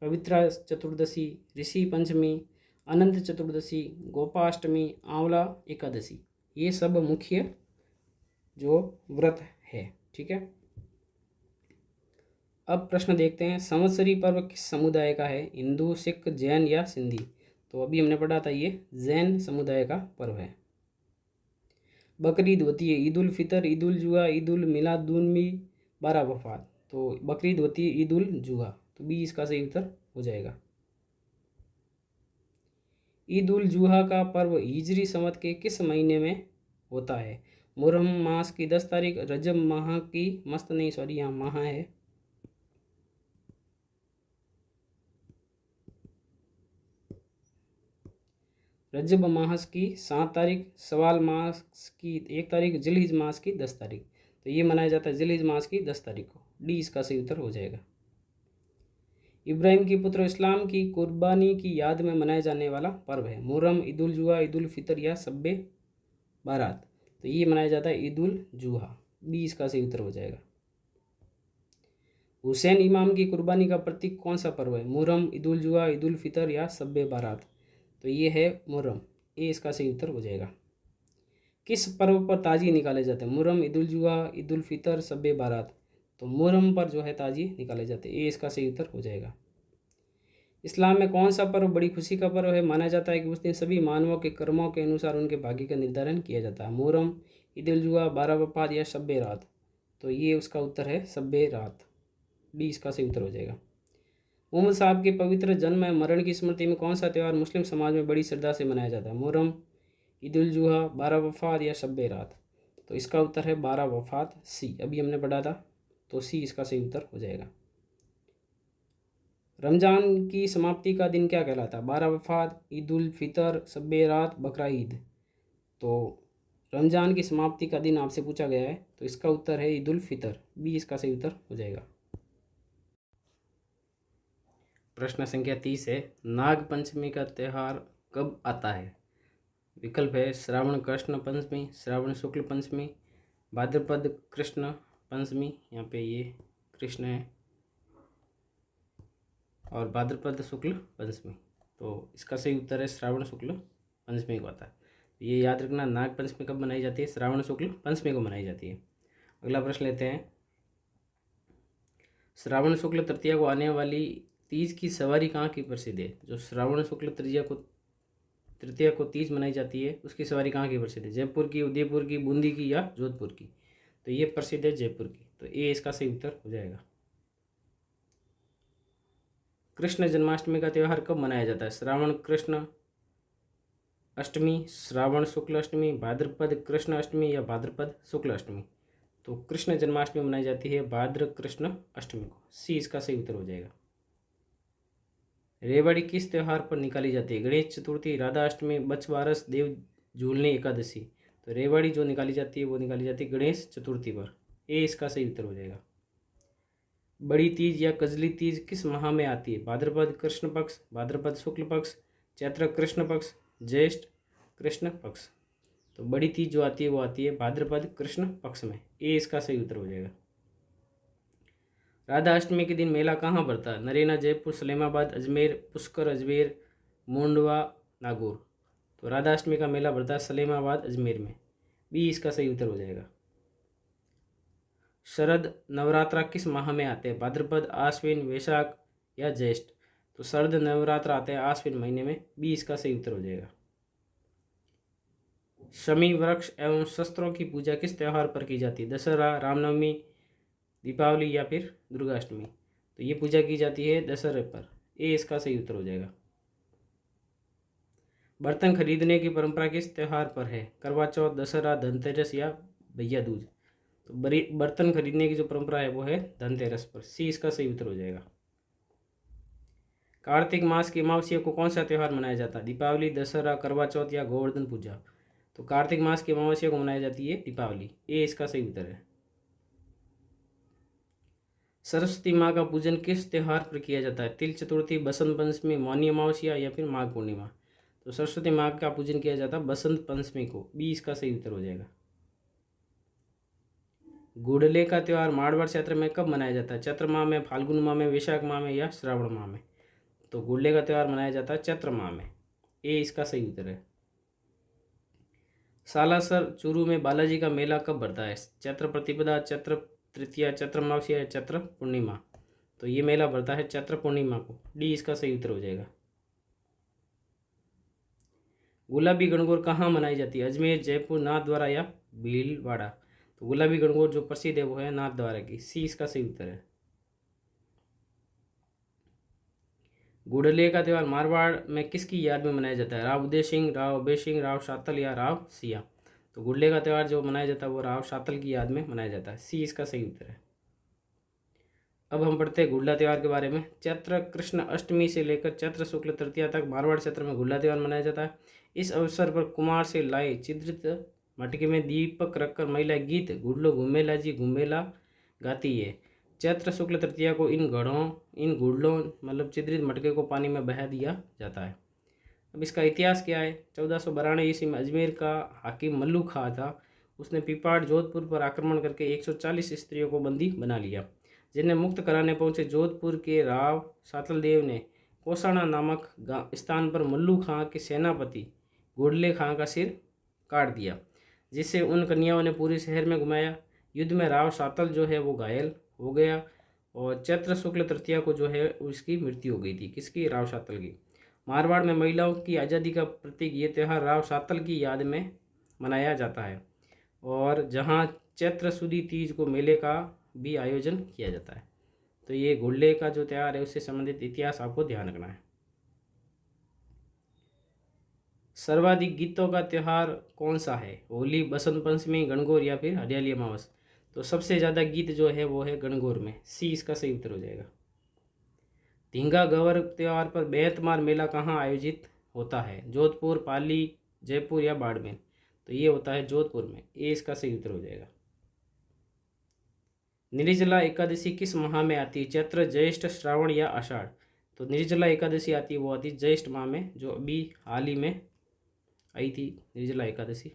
पवित्रा चतुर्दशी, ऋषि पंचमी, अनंत चतुर्दशी, गोपाष्टमी, आंवला एकादशी, ये सब मुख्य जो व्रत है। ठीक है, अब प्रश्न देखते हैं, संवत्सरी पर्व किस समुदाय का है, हिंदू, सिख, जैन या सिंधी। तो अभी हमने पढ़ा था ये जैन समुदाय का पर्व है। बकरीद होती है ईद उल फितर, ईद उल जुहा, ईद उल मिलादुन्नबी, 12 वफात। तो बकरीद होती है ईद उल जुहा, तो बी इसका सही उत्तर हो जाएगा। ईद उल जुहा का पर्व हिजरी संवत के किस महीने में होता है, मुहर्रम मास की 10 तारीख, रजब माह की मस्त नहीं सॉरी यहाँ माह है, रजब मास की 7 तारीख, सवाल मास की 1 तारीख, जिलहिज मास की 10 तारीख। तो ये मनाया जाता है जिलहिज मास की 10 तारीख को, डी इसका सही उत्तर हो जाएगा। इब्राहिम की पुत्र इस्लाम की कुर्बानी की याद में मनाया जाने वाला पर्व है, मुहर्रम, ईद उल जुहा, ईद उल फितर या शब्बे बारात। तो ये मनाया जाता है ईद उल जुहा, बी इसका सही उत्तर हो जाएगा। हुसैन इमाम की कुर्बानी का प्रतीक कौन सा पर्व है, मुहर्रम, ईद उल जुहा, ईद उल फितर या शब्बे बारात। तो ये है मुहर्रम, ये इसका सही उत्तर हो जाएगा। किस पर्व पर ताजिए निकाले जाते हैं, मुहर्रम, ईद उल जुहा, ईद उल फितर, शब्बे बारात। तो मुहर्रम पर जो है ताजिए निकाले जाते हैं, ये इसका सही उत्तर हो जाएगा। इस्लाम में कौन सा पर्व बड़ी खुशी का पर्व है, माना जाता है कि उस दिन सभी मानवों के कर्मों के अनुसार उनके भाग्य का निर्धारण किया जाता है, मुहर्रम, ईद उल जुहा, 12 वफात या शब्बे रात। तो ये उसका उत्तर है शब्बे रात, डी इसका सही उत्तर हो जाएगा। मोहम्मद साहब के पवित्र जन्म एवं मरण की स्मृति में कौन सा त्यौहार मुस्लिम समाज में बड़ी श्रद्धा से मनाया जाता है, मुहर्रम, ईद उल जुहा, 12 वफात या शब्बे रात। तो इसका उत्तर है 12 वफात, सी अभी हमने पढ़ा था, तो सी इसका सही उत्तर हो जाएगा। रमज़ान की समाप्ति का दिन क्या कहलाता है, 12 वफात, ईद उल फितर, शब्बे रात, बकरा ईद। तो रमज़ान की समाप्ति का दिन आपसे पूछा गया है, तो इसका उत्तर है ईद उल फितर, बी इसका सही उत्तर हो जाएगा। प्रश्न संख्या 30 है, नाग पंचमी का त्यौहार कब आता है। विकल्प है श्रावण कृष्ण पंचमी, श्रावण शुक्ल पंचमी, भाद्रपद कृष्ण पंचमी, यहाँ पे ये कृष्ण है, और भाद्रपद शुक्ल पंचमी। तो इसका सही उत्तर है श्रावण शुक्ल पंचमी को आता है। ये याद रखना, नाग पंचमी कब मनाई जाती है, श्रावण शुक्ल पंचमी को मनाई जाती है। अगला प्रश्न लेते हैं, श्रावण शुक्ल तृतीया को आने वाली तीज की सवारी कहाँ की प्रसिद्ध है। जो श्रावण शुक्ल तृतीया को तीज मनाई जाती है, उसकी सवारी कहाँ की प्रसिद्ध है, जयपुर की, उदयपुर की, बूंदी की या जोधपुर की। तो ये प्रसिद्ध है जयपुर की, तो ये इसका सही उत्तर हो जाएगा। कृष्ण जन्माष्टमी का त्यौहार कब मनाया जाता है, श्रावण कृष्ण अष्टमी, श्रावण शुक्ल अष्टमी, भाद्रपद कृष्ण अष्टमी या भाद्रपद शुक्ल अष्टमी। तो कृष्ण जन्माष्टमी मनाई जाती है भाद्र कृष्ण अष्टमी को, सी इसका सही उत्तर हो जाएगा। रेवाड़ी किस त्यौहार पर निकाली जाती है, गणेश चतुर्थी, राधा अष्टमी, बछबारस, देव झूलने एकादशी। तो रेवाड़ी जो निकाली जाती है वो निकाली जाती है गणेश चतुर्थी पर, ए इसका सही उत्तर हो जाएगा। बड़ी तीज या कजली तीज किस माह में आती है, भाद्रपद कृष्ण पक्ष, भाद्रपद शुक्ल पक्ष, चैत्र कृष्ण पक्ष, ज्येष्ठ कृष्ण पक्ष। तो बड़ी तीज जो आती है वो आती है भाद्रपद कृष्ण पक्ष में, ए इसका सही उत्तर हो जाएगा। राधा अष्टमी के दिन मेला कहाँ पड़ता है, नरेना, जयपुर, सलेमाबाद, अजमेर, पुष्कर, अजमेर, मुंडवा, नागौर। तो राधा अष्टमी का मेला पड़ता है सलेमाबाद, अजमेर में, बी इसका सही उत्तर हो जाएगा। शरद नवरात्रा किस माह में आते हैं, भाद्रपद, आश्विन, वैशाख या ज्येष्ठ। तो शरद नवरात्र आते हैं आश्विन महीने में, बी इसका सही उत्तर हो जाएगा। शमी वृक्ष एवं शस्त्रों की पूजा किस त्यौहार पर की जाती है, दशहरा, रामनवमी, दीपावली या फिर दुर्गाष्टमी। तो ये पूजा की जाती है दशहरे पर, ए इसका सही उत्तर हो जाएगा। बर्तन खरीदने की परंपरा किस त्यौहार पर है? करवा चौथ, दशहरा, धनतेरस या भैया दूज? तो बर्तन खरीदने की जो परंपरा है वो है धनतेरस पर। सी इसका सही उत्तर हो जाएगा। कार्तिक मास की अमावस्या को कौन सा त्यौहार मनाया जाता है? दीपावली, दशहरा, करवा चौथ या गोवर्धन पूजा? तो कार्तिक मास की अमावस्या को मनाई जाती है दीपावली। ए इसका सही उत्तर है। सरस्वती माँ का पूजन किस त्यौहार पर किया जाता है? तिल चतुर्थी, बसंत पंचमी, मौनी अमावस्या या फिर माघ पूर्णिमा? तो सरस्वती माँ का पूजन किया जाता है बसंत पंचमी को। बी इसका सही उत्तर हो जाएगा। गुड़ले का त्यौहार मारवाड़ क्षेत्र में कब मनाया जाता है? चैत्र माह में, फाल्गुन माह में, वैशाख माह में या श्रावण माह में? तो गुड़ले का त्यौहार मनाया जाता है चैत्र माह में। ए इसका सही उत्तर है। सालासर चूरू में बालाजी का मेला कब बढ़ता है? चैत्र प्रतिपदा, चैत्र तृतीया, चैत्र अमावस्या या चैत्र पूर्णिमा? तो ये मेला बढ़ता है चैत्र पूर्णिमा को। डी इसका सही उत्तर हो जाएगा। गुलाबी गणगौर कहाँ मनाई जाती है? अजमेर, जयपुर, नाथद्वारा या भीलवाड़ा? तो गुलाबी गणगौर जो प्रसिद्ध है वो है नाथद्वारा की। सी इसका सही उत्तर है। गुड़ले का त्यौहार मारवाड़ में किसकी याद में मनाया जाता है? राव उदय सिंह, राव अभय सिंह, राव शातल या राव सिया? तो गुड़ले का त्यौहार जो मनाया जाता है वो राव शातल की याद में मनाया जाता है। सी इसका सही उत्तर है। अब हम पढ़ते हैं गुड़ला त्यौहार के बारे में। चैत्र कृष्ण अष्टमी से लेकर चैत्र शुक्ल तृतीया तक मारवाड़ क्षेत्र में गुड़ला त्यौहार मनाया जाता है। इस अवसर पर कुम्हार से लाए छिद्रित मटके में दीपक रखकर महिला गीत गुड़लो घुमेला जी घुमेला गाती है। चैत्र शुक्ल तृतीया को इन गुड़लों मतलब छिद्रित मटके को पानी में बहा दिया जाता है। अब इसका इतिहास क्या है? 1492 ईस्वी में अजमेर का हाकिम मल्लू खां था। उसने पिपाड़ जोधपुर पर आक्रमण करके 140 स्त्रियों को बंदी बना लिया, जिन्हें मुक्त कराने पहुंचे जोधपुर के राव शातल देव ने कोसाना नामक स्थान पर मल्लू खां के सेनापति गुड़ले खां का सिर काट दिया, जिससे उन कन्याओं ने पूरे शहर में घुमाया। युद्ध में राव शातल जो है वो घायल हो गया और चैत्र शुक्ल तृतीया को जो है उसकी मृत्यु हो गई थी। किसकी? राव शातल की। मारवाड़ में महिलाओं की आज़ादी का प्रतीक ये त्यौहार राव शातल की याद में मनाया जाता है और जहाँ चैत्र सुदी तीज को मेले का भी आयोजन किया जाता है। तो ये गुड़ले का जो त्यौहार है उससे संबंधित इतिहास आपको ध्यान रखना है। सर्वाधिक गीतों का त्यौहार कौन सा है? होली, बसंत पंचमी, गणगौर या फिर हरियाली अमावस? तो सबसे ज़्यादा गीत जो है वो है गणगौर में। सी इसका सही उत्तर हो जाएगा। धींगा गवर त्यौहार पर बेंतमार मेला कहाँ आयोजित होता है? जोधपुर, पाली, जयपुर या बाड़मेर? तो ये होता है जोधपुर में। ए इसका सही उत्तर हो जाएगा। निर्जला एकादशी किस माह में आती है? चैत्र, ज्येष्ठ, श्रावण या आषाढ़? तो निर्जला एकादशी आती है वो आती है ज्येष्ठ माह में, जो अभी हाल ही में आई थी निर्जला एकादशी।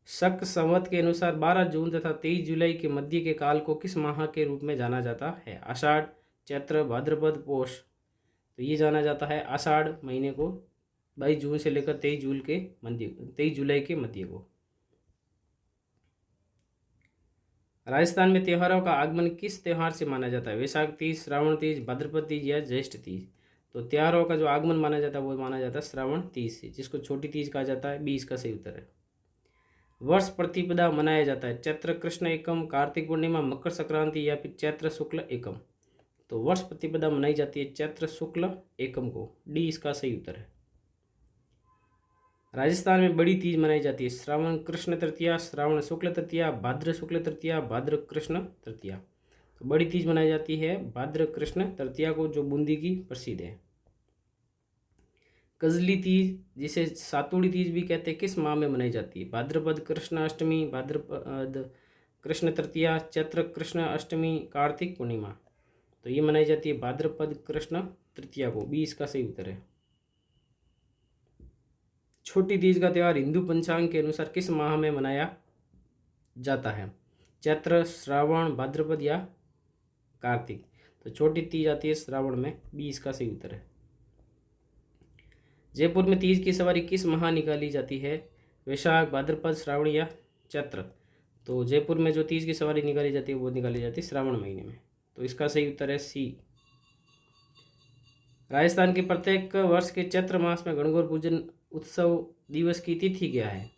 शक संवत के अनुसार 12 जून तथा 23 जुलाई के मध्य के काल को किस माह के रूप में जाना जाता है? आषाढ़, चैत्र, भाद्रपद, पौष? तो ये जाना जाता है आषाढ़ महीने को, 22 जून से लेकर 23 जुलाई के मध्य को। राजस्थान में त्योहारों का आगमन किस त्यौहार से माना जाता है? वैशाख तीज, श्रावण तीज, भाद्रपद तीज या ज्येष्ठ तीज? तो त्योहारों का जो आगमन माना जाता है वो माना जाता है श्रावण तीज से, जिसको छोटी तीज कहा जाता है। बी इसका सही उत्तर है। वर्ष प्रतिपदा मनाया जाता है चैत्र कृष्ण एकम, कार्तिक पूर्णिमा, मकर संक्रांति या फिर चैत्र शुक्ल एकम? तो वर्ष प्रतिपदा मनाई जाती है चैत्र शुक्ल एकम को। डी इसका सही उत्तर है। राजस्थान में बड़ी तीज मनाई जाती है श्रावण कृष्ण तृतीया, श्रावण शुक्ल तृतीया, भाद्र शुक्ल तृतीया, भाद्र कृष्ण तृतीया? तो बड़ी तीज मनाई जाती है भाद्र कृष्ण तृतीया को, जो बूंदी की प्रसिद्ध है। कजली तीज, जिसे सातुड़ी तीज भी कहते हैं, किस माह में मनाई जाती है? भाद्रपद कृष्ण अष्टमी, भाद्रपद कृष्ण तृतीया, चैत्र कृष्ण अष्टमी, कार्तिक पूर्णिमा? तो ये मनाई जाती है भाद्रपद कृष्ण तृतीया को। बी इसका सही उत्तर है। छोटी तीज का त्यौहार हिंदू पंचांग के अनुसार किस माह में मनाया जाता है? चैत्र, श्रावण, भाद्रपद या कार्तिक? तो छोटी तीज आती है श्रावण में। बी इसका सही उत्तर है। जयपुर में तीज की सवारी किस माह निकाली जाती है? वैशाख, भाद्रपद, श्रावण या चैत्र? तो जयपुर में जो तीज की सवारी निकाली जाती है वो निकाली जाती है श्रावण महीने में। तो इसका सही उत्तर है सी। राजस्थान के प्रत्येक वर्ष के चैत्र मास में गणगौर पूजन उत्सव दिवस की तिथि क्या है?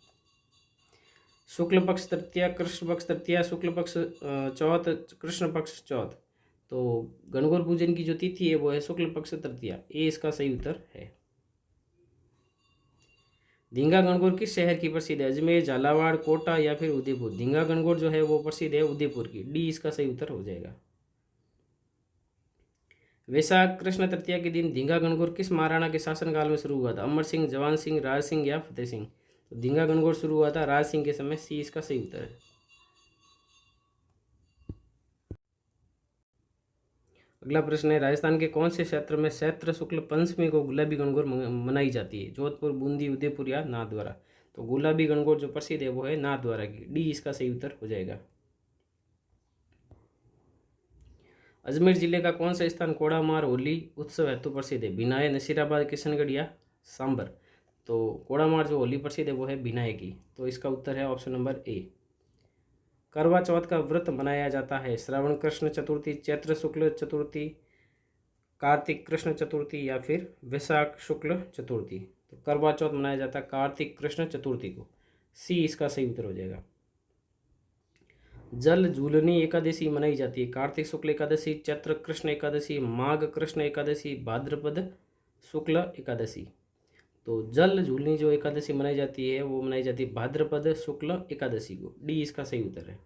शुक्ल पक्ष तृतीया, कृष्ण पक्ष तृतीया, शुक्ल पक्ष चौथ, कृष्ण पक्ष चौथ? तो गणगौर पूजन की जो तिथि है वो है शुक्ल पक्ष तृतीया। ए इसका सही उत्तर है। धींगा गणगौर किस शहर की प्रसिद्ध है? अजमेर, झालावाड़, कोटा या फिर उदयपुर? धींगा गणगौर जो है वो प्रसिद्ध है उदयपुर की। डी इसका सही उत्तर हो जाएगा। वैशाख कृष्ण तृतीया के दिन धींगा गणगौर किस महाराणा के शासनकाल में शुरू हुआ था? अमर सिंह, जवान सिंह, राज सिंह या फतेह सिंह? तो धींगा गणगौर शुरू हुआ था राज सिंह के समय। सी इसका सही उत्तर है। अगला प्रश्न है, राजस्थान के कौन से क्षेत्र में चैत्र शुक्ल पंचमी को गुलाबी गणगौर मनाई जाती है? जोधपुर, बूंदी, उदयपुर या नाथद्वारा? तो गुलाबी गणगौर जो प्रसिद्ध है वो है नाथद्वारा की। डी इसका सही उत्तर हो जाएगा। अजमेर जिले का कौन सा स्थान कोड़ामार होली उत्सव हेतु प्रसिद्ध है? भिनाय, नसीराबाद, किशनगढ़ या सांबर? तो कोड़ामार जो होली प्रसिद्ध है वो है भिनाय की। तो इसका उत्तर है ऑप्शन नंबर ए। करवा चौथ का व्रत मनाया जाता है श्रावण कृष्ण चतुर्थी, चैत्र शुक्ल चतुर्थी, कार्तिक कृष्ण चतुर्थी या फिर वैशाख शुक्ल चतुर्थी? तो करवा चौथ मनाया जाता है कार्तिक कृष्ण चतुर्थी को। सी इसका सही उत्तर हो जाएगा। जल झूलनी एकादशी मनाई जाती है कार्तिक शुक्ल एकादशी, चैत्र कृष्ण एकादशी, माघ कृष्ण एकादशी, भाद्रपद शुक्ल एकादशी? तो जल झूलनी जो एकादशी मनाई जाती है वो मनाई जाती है भाद्रपद शुक्ल एकादशी को। डी इसका सही उत्तर है।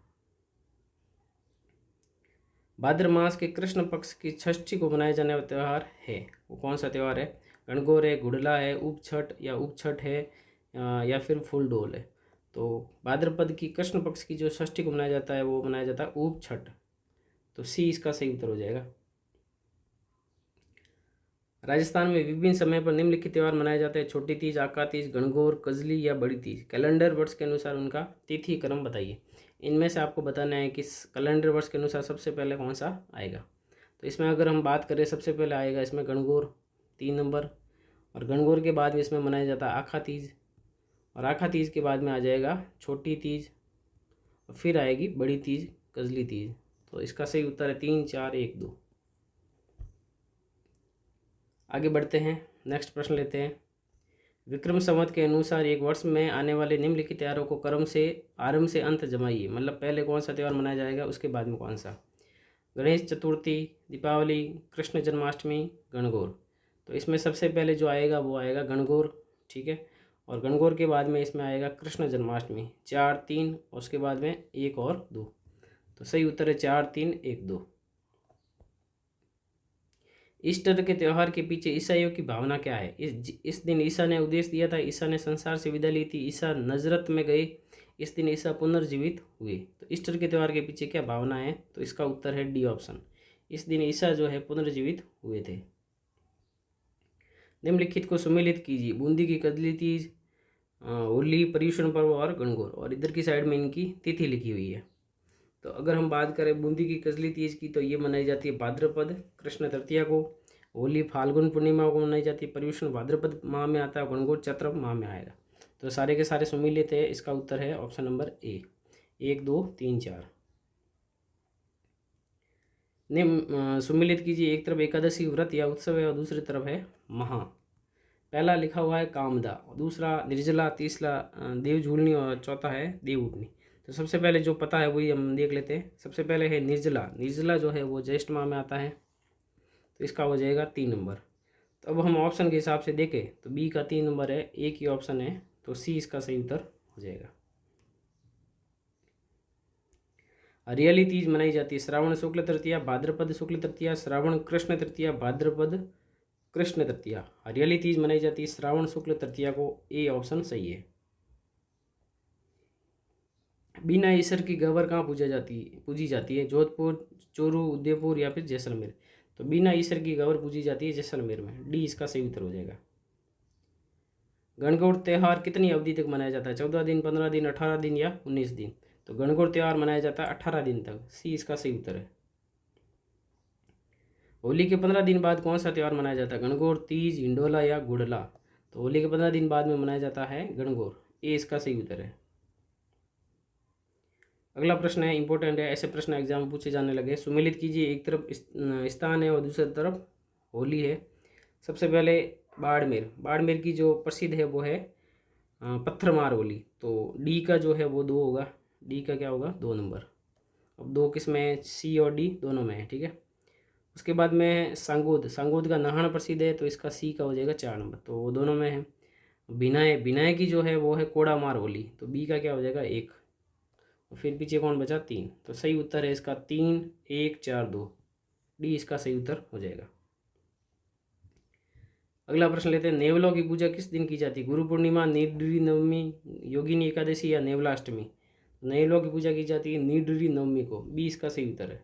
भाद्र मास के कृष्ण पक्ष की षष्ठी को मनाया जाने वाला त्यौहार है, वो कौन सा त्यौहार है? गणगौर है, गुड़ला है, उपछठ या उपछठ है या फिर फूल डोल है? तो भाद्रपद की कृष्ण पक्ष की जो षष्ठी को मनाया जाता है वो मनाया जाता है उपछठ। तो सी इसका सही उत्तर हो जाएगा। राजस्थान में विभिन्न समय पर निम्नलिखित त्यौहार मनाए जाते हैं? छोटी तीज, आका तीज, गणगौर, कजली या बड़ी तीज? कैलेंडर वर्ष के अनुसार उनका तिथि क्रम बताइए। इनमें से आपको बताना है कि कैलेंडर वर्ष के अनुसार सबसे पहले कौन सा आएगा। तो इसमें अगर हम बात करें सबसे पहले आएगा इसमें गणगौर 3 नंबर, और गणगौर के बाद में इसमें मनाया जाता है आखा तीज, और आखा तीज के बाद में आ जाएगा छोटी तीज, और फिर आएगी बड़ी तीज कजली तीज। तो इसका सही उत्तर है 3, 4, 1, 2। आगे बढ़ते हैं, नेक्स्ट प्रश्न लेते हैं। विक्रम संवत के अनुसार एक वर्ष में आने वाले निम्नलिखित त्योहारों को क्रम से आरंभ से अंत जमाइए। मतलब पहले कौन सा त्यौहार मनाया जाएगा उसके बाद में कौन सा? गणेश चतुर्थी, दीपावली, कृष्ण जन्माष्टमी, गणगौर? तो इसमें सबसे पहले जो आएगा वो आएगा गणगौर, ठीक है। और गणगौर के बाद में इसमें आएगा कृष्ण जन्माष्टमी। 4, 3 और उसके बाद में 1 और 2। तो सही उत्तर है 4, 3, 1, 2। ईस्टर के त्यौहार के पीछे ईसाइयों की भावना क्या है? इस दिन ईसा ने उपदेश दिया था, ईसा ने संसार से विदा ली थी, ईसा नजरत में गए, इस दिन ईसा पुनर्जीवित हुए। तो ईस्टर के त्यौहार के पीछे क्या भावना है? तो इसका उत्तर है डी ऑप्शन। इस दिन ईसा जो है पुनर्जीवित हुए थे। निम्नलिखित को सुमेलित कीजिए। बूंदी की कजली तीज, होली, पर्युषण पर्व और गणगौर। और इधर की साइड में इनकी तिथि लिखी हुई है। तो अगर हम बात करें बूंदी की कजली तीज की तो ये मनाई जाती है भाद्रपद कृष्ण तृतीया को। होली फाल्गुन पूर्णिमा को मनाई जाती है। पर्युषण भाद्रपद माह में आता है, गणगौर चैत्र माह में आएगा। तो सारे के सारे सुमिलित है। इसका उत्तर है ऑप्शन नंबर ए। 1, 2, 3, 4। सुमिलित कीजिए। एक तरफ एकादशी व्रत या उत्सव है और दूसरी तरफ है महा। पहला लिखा हुआ है कामदा, दूसरा निर्जला, तीसरा देव झूलनी और चौथा है देव उठनी। तो सबसे पहले जो पता है वही हम देख लेते हैं। सबसे पहले है निर्जला। निर्जला जो है वो ज्येष्ठ माह में आता है, तो इसका हो जाएगा 3 नंबर। तो अब हम ऑप्शन के हिसाब से देखें तो बी का 3 नंबर है, एक ही ऑप्शन है, तो सी इसका सही उत्तर हो जाएगा। हरियाली तीज मनाई जाती है श्रावण शुक्ल तृतीया, भाद्रपद शुक्ल तृतीया, श्रावण कृष्ण तृतीया, भाद्रपद कृष्ण तृतीया। हरियाली तीज मनाई जाती है श्रावण शुक्ल तृतीया को। ए ऑप्शन सही है। बिना ईश्वर की गवर कहाँ पूजी जाती है? जोधपुर, चूरू, उदयपुर या फिर जैसलमेर? तो बिना ईश्वर की गवर पूजी जाती है जैसलमेर में। डी इसका सही उत्तर हो जाएगा। गणगौर त्यौहार कितनी अवधि तक मनाया जाता है? 14 दिन, 15 दिन, 18 दिन या 19 दिन? तो गणगौर त्यौहार मनाया जाता है 18 दिन तक। सी इसका सही उत्तर है। होली के 15 दिन बाद कौन सा त्यौहार मनाया जाता है? गणगौर, तीज, हिंडोला या गुड़ला? तो होली के 15 दिन बाद में मनाया जाता है गणगौर। ए इसका सही उत्तर है। अगला प्रश्न है, इंपॉर्टेंट है, ऐसे प्रश्न एग्जाम में पूछे जाने लगे। सुमेलित कीजिए। एक तरफ स्थान है और दूसरी तरफ होली है। सबसे पहले बाड़मेर। बाड़मेर की जो प्रसिद्ध है वो है पत्थरमार होली। तो डी का जो है वो 2 होगा। डी का क्या होगा? 2 नंबर। अब 2 किस में है? सी और डी दोनों में है, ठीक है। उसके बाद में सांगोद। सांगोद का नहान प्रसिद्ध है, तो इसका सी का हो जाएगा 4 नंबर। तो वो दोनों में है। बिनाए बिनाए की जो है वो है कोड़ामार होली, तो बी का क्या हो जाएगा 1। और फिर पीछे कौन बचा 3, तो सही उत्तर है इसका 3 1 4 2, डी इसका सही उत्तर हो जाएगा। अगला प्रश्न लेते हैं, नेवलों की पूजा किस दिन की जाती है? गुरु पूर्णिमा, निर्डरी नवमी, योगिनी एकादशी या नेवलाष्टमी? नेवलों की पूजा की जाती है निर्डरी नवमी को, बी इसका सही उत्तर है।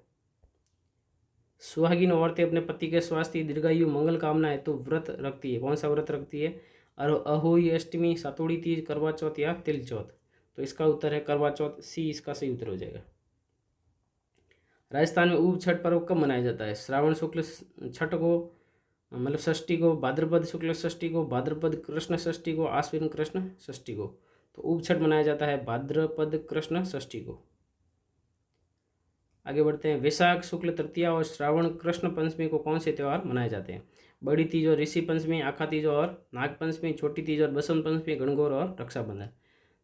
सुहागिन औरतें अपने पति के स्वास्थ्य, दीर्घायु, मंगल कामना हेतु व्रत रखती है, कौन सा व्रत रखती है? अहोई अष्टमी, सातोड़ी तीज, करवा चौथ या तिल चौथ? तो इसका उत्तर है करवा चौथ, सी इसका सही उत्तर हो जाएगा। राजस्थान में ऊब छठ पर्व कब मनाया जाता है? श्रावण शुक्ल छठ को, मतलब षष्ठी को, भाद्रपद शुक्ल षष्ठी को, भाद्रपद कृष्ण षष्ठी को, आश्विन कृष्ण षष्ठी को? तो ऊब छठ मनाया जाता है भाद्रपद कृष्ण षष्ठी को। आगे बढ़ते हैं, वैशाख शुक्ल तृतीया और श्रावण कृष्ण पंचमी को कौन से त्यौहार मनाए जाते हैं? बड़ी तीज और ऋषि पंचमी, आखा तीज और नाग पंचमी, छोटी तीज और बसंत पंचमी, गणगौर और रक्षाबंधन?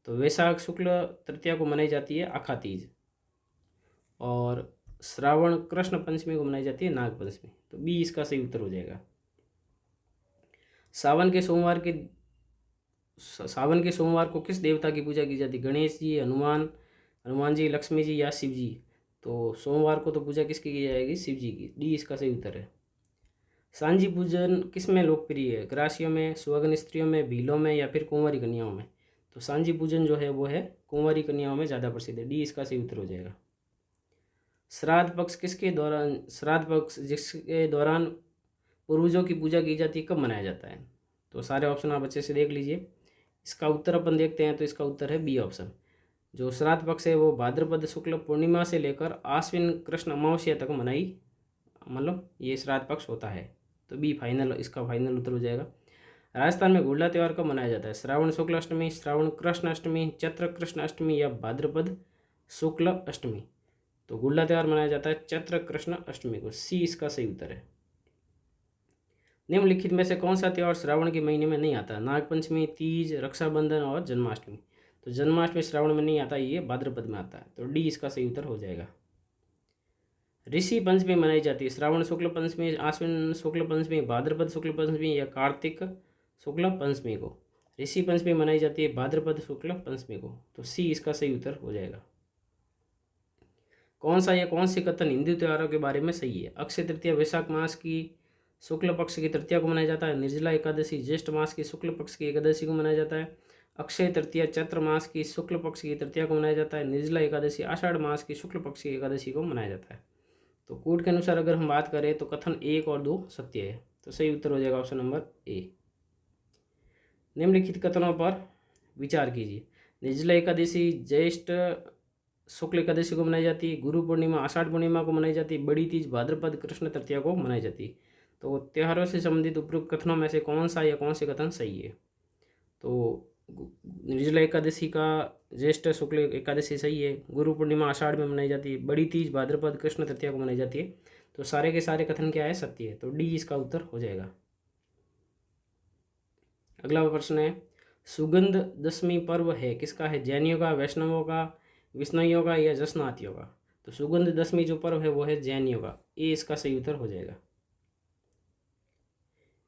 तो वैशाख शुक्ल तृतीया को मनाई जाती है आखा तीज, और श्रावण कृष्ण पंचमी को मनाई जाती है नाग पंचमी, तो बी इसका सही उत्तर हो जाएगा। सावन के सोमवार को किस देवता की पूजा की जाती है? गणेश जी, हनुमान जी, लक्ष्मी जी या शिव जी? तो सोमवार को तो पूजा किसकी की जाएगी? शिव जी की, डी इसका सही उत्तर है। सांझी पूजन किस में लोकप्रिय है? ग्रासियों में, सुहागन स्त्रियों में, भीलों में या फिर कुंवारी कन्याओं में? तो सांझी पूजन जो है वो है कुंवारी कन्याओं में ज़्यादा प्रसिद्ध है, डी इसका सही उत्तर हो जाएगा। श्राद्ध पक्ष जिसके दौरान पूर्वजों की पूजा की जाती है कब मनाया जाता है? तो सारे ऑप्शन आप अच्छे से देख लीजिए। इसका उत्तर अपन देखते हैं, तो इसका उत्तर है बी ऑप्शन। जो श्राद्ध पक्ष है वो भाद्रपद शुक्ल पूर्णिमा से लेकर आश्विन कृष्ण अमावस्या तक मतलब ये श्राद्ध पक्ष होता है, तो बी फाइनल, इसका फाइनल उत्तर हो जाएगा। राजस्थान में गुड़ला त्यौहार कब मनाया जाता है? श्रावण शुक्ल अष्टमी, श्रावण कृष्ण अष्टमी, चैत्र कृष्ण अष्टमी या भाद्रपद शुक्ल अष्टमी? तो गुड़ला त्यौहार मनाया जाता है चैत्र कृष्ण अष्टमी को, सी इसका सही उत्तर है। निम्नलिखित में से कौन सा त्यौहार श्रावण के महीने में नहीं आता? नागपंचमी, तीज, रक्षाबंधन और जन्माष्टमी? तो जन्माष्टमी श्रावण में नहीं आता, ये भाद्रपद में आता है, तो डी इसका सही उत्तर हो जाएगा। ऋषि पंचमी मनाई जाती है श्रावण शुक्ल पंचमी, आश्विन शुक्ल पंचमी, भाद्रपद शुक्ल पंचमी या कार्तिक शुक्ल पंचमी को? ऋषि पंचमी मनाई जाती है भाद्रपद शुक्ल पंचमी को, तो सी इसका सही उत्तर हो जाएगा। कौन सी कथन हिंदू त्योहारों के बारे में सही है? अक्षय तृतीया वैशाख मास की शुक्ल पक्ष की तृतीया को मनाया जाता है। निर्जला एकादशी ज्येष्ठ मास की शुक्ल पक्ष की एकादशी को मनाया जाता है। अक्षय तृतीया चैत्र मास की शुक्ल पक्ष की तृतीया को मनाया जाता है। निर्जला एकादशी आषाढ़ मास की शुक्ल पक्ष की एकादशी को मनाया जाता है। तो कोड के अनुसार अगर हम बात करें तो कथन 1 और 2 सत्य है, तो सही उत्तर हो जाएगा ऑप्शन नंबर ए। निम्नलिखित कथनों पर विचार कीजिए। निर्जला एकादशी ज्येष्ठ शुक्ल एकादशी को मनाई जाती है। गुरु पूर्णिमा आषाढ़ पूर्णिमा को मनाई जाती है। बड़ी तीज भाद्रपद कृष्ण तृतीया को मनाई जाती है। तो त्योहारों से संबंधित उपयुक्त कथनों में से कौन से कथन सही है? तो निर्जला एकादशी का ज्येष्ठ शुक्ल एकादशी सही है। गुरु पूर्णिमा आषाढ़ में मनाई जाती है। बड़ी तीज भाद्रपद कृष्ण तृतीया को मनाई जाती है। तो सारे के सारे कथन क्या है? सत्य है, तो डी इसका उत्तर हो जाएगा। अगला प्रश्न है, सुगंध दशमी पर्व है किसका है? जैनियों का, वैष्णवों का, विष्णुइयों का या जसनातियों का? तो सुगंध दशमी जो पर्व है वो है जैनियों का, ए इसका सही उत्तर हो जाएगा।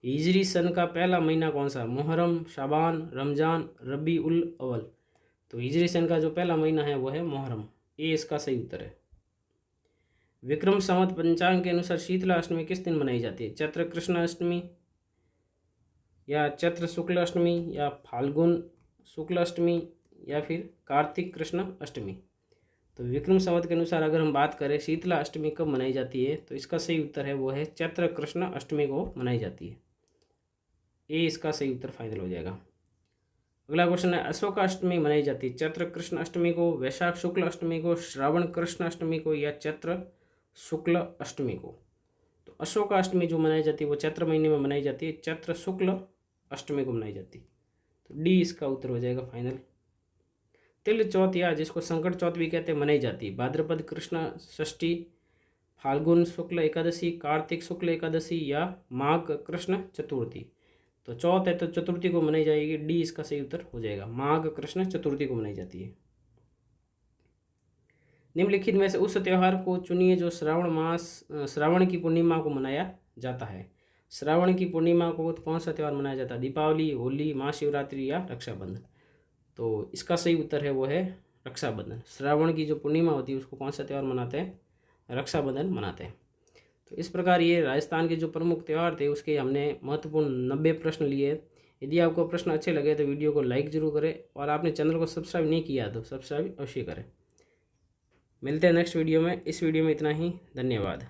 हिजरी सन का पहला महीना कौन सा? मुहर्रम, शाबान, रमजान, रबी उल अव्वल? तो हिजरी सन का जो पहला महीना है वो है मुहर्रम, ए इसका सही उत्तर है। विक्रम संवत पंचांग के अनुसार शीतला अष्टमी किस दिन मनाई जाती है? चैत्र कृष्ण अष्टमी या चैत्र शुक्ल अष्टमी या फाल्गुन शुक्ल अष्टमी या फिर कार्तिक कृष्ण अष्टमी? तो विक्रम संवत के अनुसार अगर हम बात करें शीतला अष्टमी कब मनाई जाती है, तो इसका सही उत्तर है वो है चैत्र कृष्ण अष्टमी को मनाई जाती है, ए इसका सही उत्तर फाइनल हो जाएगा। अगला क्वेश्चन है, अशोक अष्टमी मनाई जाती है चैत्र कृष्ण अष्टमी को, वैशाख शुक्ल अष्टमी को, श्रावण कृष्ण अष्टमी को या चैत्र शुक्ल अष्टमी को? तो अशोक अष्टमी जो मनाई जाती है वो चैत्र महीने में मनाई जाती है, चैत्र शुक्ल अष्टमी को मनाई जाती है, तो डी इसका उत्तर हो जाएगा फाइनल। तिल चौथ या जिसको संकट चौथ भी कहते हैं मनाई जाती है भाद्रपद कृष्ण षष्ठी, फाल्गुन शुक्ल एकादशी, कार्तिक शुक्ल एकादशी या माघ कृष्ण चतुर्थी? तो चौथ है तो चतुर्थी को मनाई जाएगी, डी इसका सही उत्तर हो जाएगा, माघ कृष्ण चतुर्थी को मनाई जाती है। निम्नलिखित में से उस त्यौहार को चुनिए जो श्रावण की पूर्णिमा को मनाया जाता है। श्रावण की पूर्णिमा को कौन सा त्यौहार मनाया जाता है? दीपावली, होली, महाशिवरात्रि या रक्षाबंधन। तो इसका सही उत्तर है वो है रक्षाबंधन। श्रावण की जो पूर्णिमा होती है उसको कौन सा त्यौहार मनाते हैं? रक्षाबंधन मनाते हैं। तो इस प्रकार ये राजस्थान के जो प्रमुख त्यौहार थे उसके हमने महत्वपूर्ण 90 प्रश्न लिए। यदि आपको प्रश्न अच्छे लगे तो वीडियो को लाइक जरूर करें और आपने चैनल को सब्सक्राइब नहीं किया तो सब्सक्राइब अवश्य करें। मिलते हैं नेक्स्ट वीडियो में। इस वीडियो में इतना ही। धन्यवाद।